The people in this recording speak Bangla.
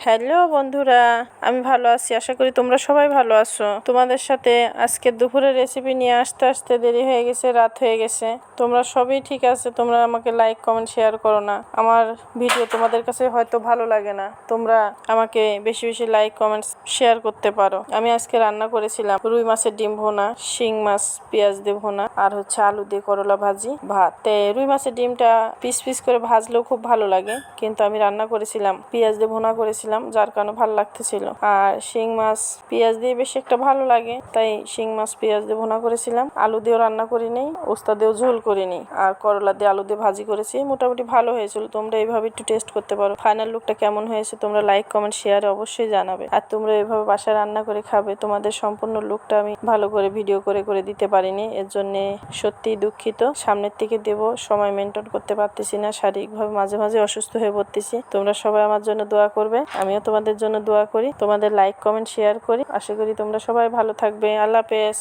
হ্যালো বন্ধুরা, আমি ভালো আছি। আশা করি তোমরা সবাই ভালো আছো। তোমাদের সাথে আজকে দুপুরের রেসিপি নিয়ে আসতে আসতে দেরি হয়ে গেছে, রাত হয়ে গেছে। তোমরা সবই ঠিক আছে, তোমরা আমাকে লাইক কমেন্ট শেয়ার করো না। আমার ভিডিও তোমাদের কাছে হয়তো ভালো লাগে না, তোমরা আমাকে বেশি বেশি লাইক কমেন্ট শেয়ার করতে পারো। আমি আজকে রান্না করেছিলাম রুই মাছের ডিম ভোনা, শিং মাছ পেঁয়াজ দিয়ে ভোনা, আর আলু দিয়ে করলা ভাজি, ভাত। রুই মাছের ডিমটা পিস পিস করে ভাজলেও খুব ভালো লাগে, কিন্তু আমি রান্না করেছিলাম পেঁয়াজ দিয়ে ভোনা করেছিলাম, যার কারণে ভালো লাগতেছিল। আর শিং মাছ পেঁয়াজ দিয়ে বেশি একটা ভালো লাগে, তাই শিং মাছ পেঁয়াজ দিয়ে ভোনা করেছিলাম। আলু দিয়েও রান্না করিনি, ওস্তা দিয়েও ঝোল করিনি, আর করলা দিয়ে আলু দিয়ে ভাজি করেছি। মোটামুটি ভালো হয়েছিল। তোমরা এইভাবে একটু টেস্ট করতে পারো। ফাইনাল লুকটা কেমন হয়েছে তোমরা লাইক কমেন্ট শেয়ারে অবশ্যই জানাবে। আর তোমরা এভাবে বাসায় রান্না করে খাবে। তোমাদের সম্পূর্ণ লুকটা আমি ভালো করে ভিডিও করে করে দিতে পারিনি, এর জন্য সত্যিই দুঃখিত। সামনের থেকে দেব, সময় মেনটেন করতে পারতেছি না, শারীরিকভাবে মাঝে মাঝে অসুস্থ হয়ে পড়তেছি। তোমরা সবাই আমার জন্য দোয়া করবে, আমিও তোমাদের জন্য দোয়া করি। তোমাদের লাইক কমেন্ট শেয়ার করি। আশা করি তোমরা সবাই ভালো থাকবে। আল্লাহ হাফেজ।